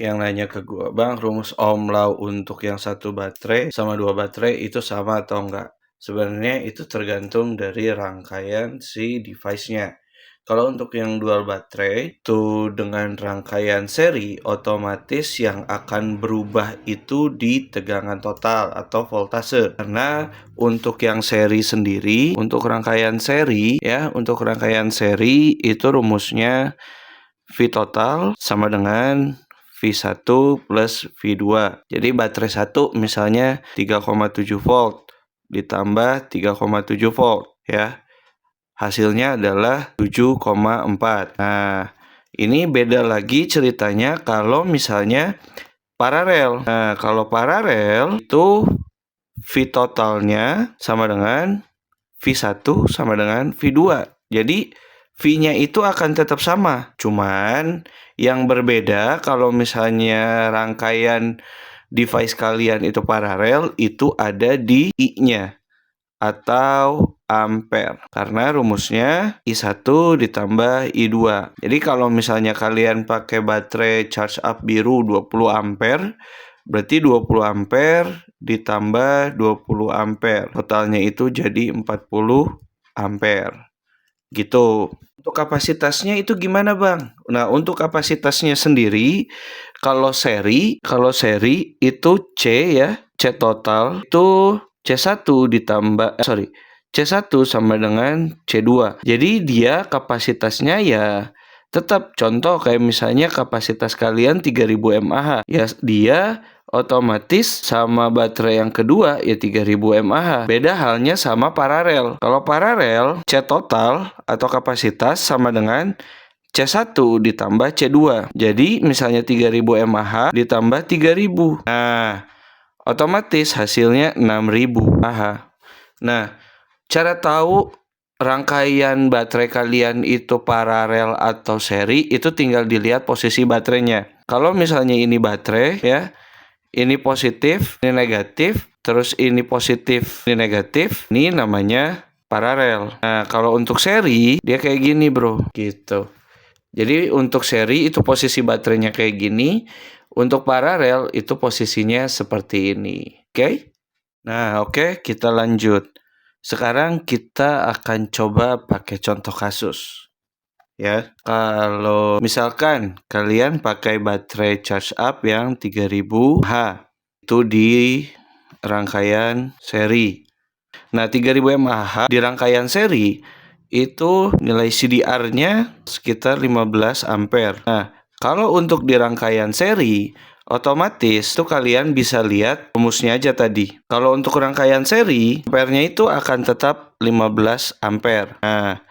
Yang nanya ke gua, "Bang, rumus Ohm law untuk yang satu baterai sama dua baterai itu sama atau enggak?" Sebenarnya itu tergantung dari rangkaian si device-nya. Kalau untuk yang dual baterai itu dengan rangkaian seri, otomatis yang akan berubah itu di tegangan total atau voltase. Karena untuk yang seri sendiri, untuk rangkaian seri itu rumusnya V total sama dengan V1 plus V2. Jadi baterai 1 misalnya 3,7 volt ditambah 3,7 volt ya. Hasilnya adalah 7,4. Nah, ini beda lagi ceritanya kalau misalnya paralel. Nah, kalau paralel itu V totalnya sama dengan V1 sama dengan V2. Jadi V-nya itu akan tetap sama. Cuman yang berbeda kalau misalnya rangkaian device kalian itu paralel, itu ada di I-nya atau ampere. Karena rumusnya I1 ditambah I2. Jadi kalau misalnya kalian pakai baterai charge up biru 20 ampere, berarti 20 ampere ditambah 20 ampere. Totalnya itu jadi 40 ampere. Gitu. Untuk kapasitasnya itu gimana, Bang? Nah, untuk kapasitasnya sendiri kalau seri itu C ya, C total itu C1 ditambah C1 sama dengan C2. Jadi dia kapasitasnya ya tetap contoh kayak misalnya kapasitas kalian 3000 mAh. Ya dia otomatis sama baterai yang kedua ya 3000 mAh. Beda halnya sama paralel. Kalau paralel C total atau kapasitas sama dengan C1 ditambah C2. Jadi misalnya 3000 mAh ditambah 3000. Nah, otomatis hasilnya 6000 mAh. Nah, cara tahu rangkaian baterai kalian itu paralel atau seri itu tinggal dilihat posisi baterainya. Kalau misalnya ini baterai ya, ini positif, ini negatif, terus ini positif, ini negatif, ini namanya paralel. Nah, kalau untuk seri dia kayak gini, bro, gitu. Jadi untuk seri itu posisi baterainya kayak gini, untuk paralel itu posisinya seperti ini. Oke? Nah, oke, kita lanjut. Sekarang kita akan coba pakai contoh kasus. Ya, kalau misalkan kalian pakai baterai charge up yang 3000 mAh itu di rangkaian seri. Nah, 3000 mAh di rangkaian seri itu nilai CDR-nya sekitar 15 ampere. Nah, kalau untuk di rangkaian seri otomatis tuh kalian bisa lihat rumusnya aja tadi. Kalau untuk rangkaian seri, ampernya itu akan tetap 15 ampere. Nah,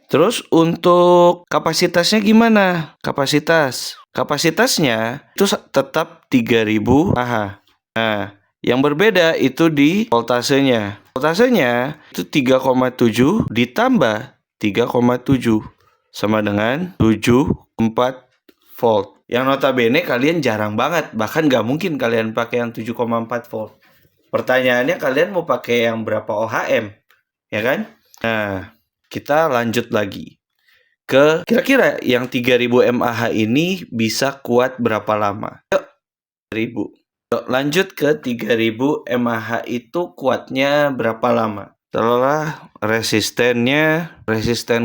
terus untuk kapasitasnya gimana? Kapasitasnya itu tetap 3000 mAh. Nah, yang berbeda itu di voltasenya. Voltasenya itu 3,7 ditambah 3,7 sama dengan 74 volt. Yang notabene kalian jarang banget, bahkan nggak mungkin kalian pakai yang 7,4 volt. Pertanyaannya kalian mau pakai yang berapa ohm? Ya kan? Nah, kita lanjut lagi ke kira-kira yang 3000 mAh ini bisa kuat berapa lama? Yuk, 3000. Yuk, lanjut ke 3000 mAh itu kuatnya berapa lama? Setelah resisten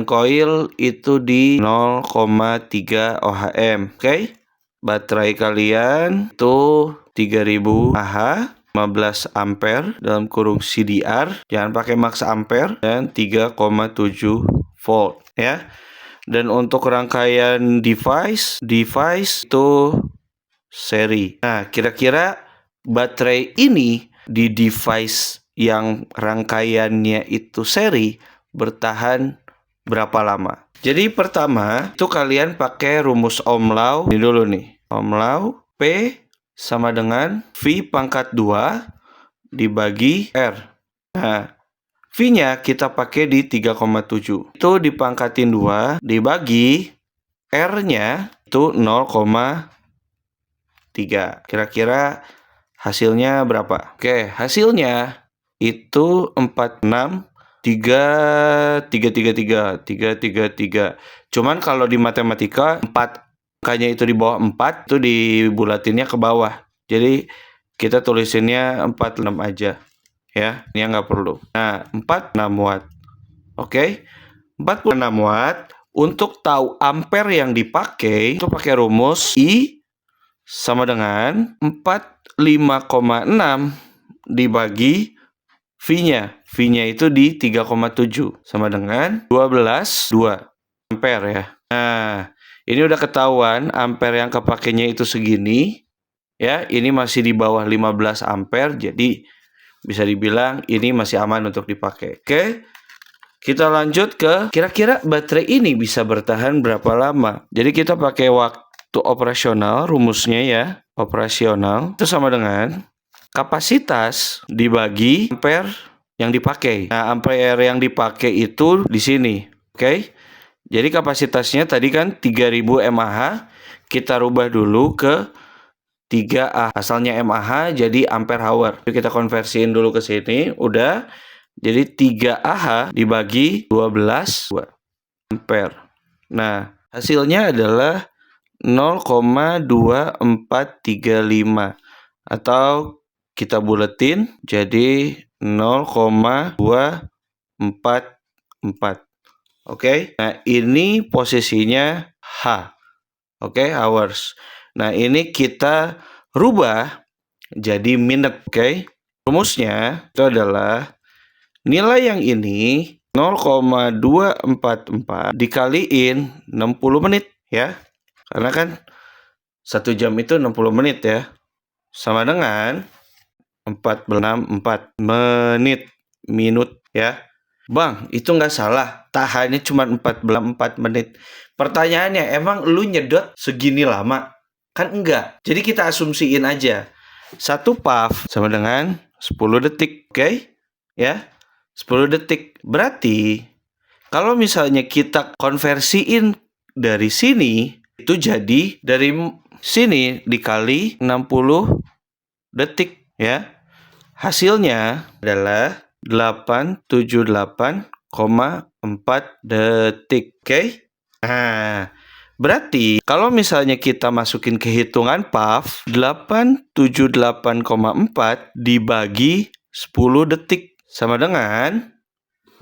coil itu di 0,3 ohm. Oke? Baterai kalian itu 3000 mAh, 15 ampere dalam kurung CDR, jangan pakai max ampere, dan 3,7 volt ya. Dan untuk rangkaian device itu seri. Nah, kira-kira baterai ini di device yang rangkaiannya itu seri bertahan berapa lama? Jadi pertama itu kalian pakai rumus Ohm law ini dulu nih. Ohm law P sama dengan V pangkat 2 dibagi R. Nah, V-nya kita pakai di 3,7. Itu dipangkatin 2 dibagi R-nya itu 0,3. Kira-kira hasilnya berapa? Oke, hasilnya itu 46 3 3 3 3 3 3 3. Cuman kalau di matematika 4 K-nya itu di bawah 4, itu dibulatinnya ke bawah. Jadi kita tulisinnya 46 aja. Ya, ini nggak perlu. Nah, 46 watt. Oke, 46 watt. Untuk tahu ampere yang dipakai, itu pakai rumus I sama dengan 45,6 dibagi V-nya. V-nya itu di 3,7 sama dengan 12,2 ampere ya. Nah, ini udah ketahuan ampere yang kepakainya itu segini. Ya, ini masih di bawah 15 ampere, jadi bisa dibilang ini masih aman untuk dipakai. Oke, kita lanjut ke kira-kira baterai ini bisa bertahan berapa lama. Jadi kita pakai waktu operasional, rumusnya ya, operasional itu sama dengan kapasitas dibagi ampere yang dipakai. Nah, ampere yang dipakai itu di sini. Oke. Jadi kapasitasnya tadi kan 3000 mAh, kita rubah dulu ke 3A. Asalnya mAh jadi ampere hour. Jadi kita konversiin dulu ke sini, udah. Jadi 3Ah dibagi 12 ampere. Nah, hasilnya adalah 0,2435 atau kita buletin jadi 0,244. Oke, nah ini posisinya H. Oke, hours. Nah, ini kita rubah jadi minute. Oke, rumusnya itu adalah nilai yang ini 0,244 dikaliin 60 menit ya. Karena kan 1 jam itu 60 menit ya. Sama dengan 4 menit ya. Bang, itu nggak salah. Tahannya cuma 4 menit. Pertanyaannya, emang lu nyedot segini lama? Kan enggak. Jadi kita asumsiin aja. 1 puff sama dengan 10 detik. Oke? Ya. 10 detik. Berarti kalau misalnya kita konversiin dari sini, itu jadi dari sini dikali 60 detik ya. Hasilnya adalah 878,4 detik. Oke? Nah, berarti kalau misalnya kita masukin ke hitungan puff, 878,4 dibagi 10 detik sama dengan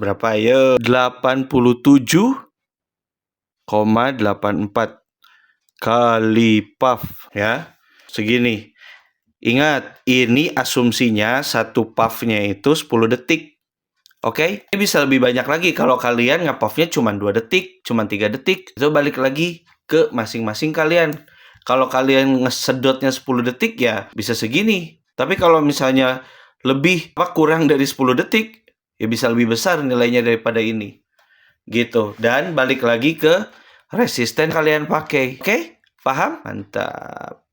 berapa ya? 87,84 kali puff ya. Segini. Ingat, ini asumsinya 1 puff-nya itu 10 detik. Oke? Ini bisa lebih banyak lagi kalau kalian nge-puff-nya cuma 2 detik, cuma 3 detik. Itu balik lagi ke masing-masing kalian. Kalau kalian ngesedotnya 10 detik ya bisa segini. Tapi kalau misalnya lebih kurang dari 10 detik, ya bisa lebih besar nilainya daripada ini. Gitu. Dan balik lagi ke resisten kalian pakai. Oke? Paham? Mantap.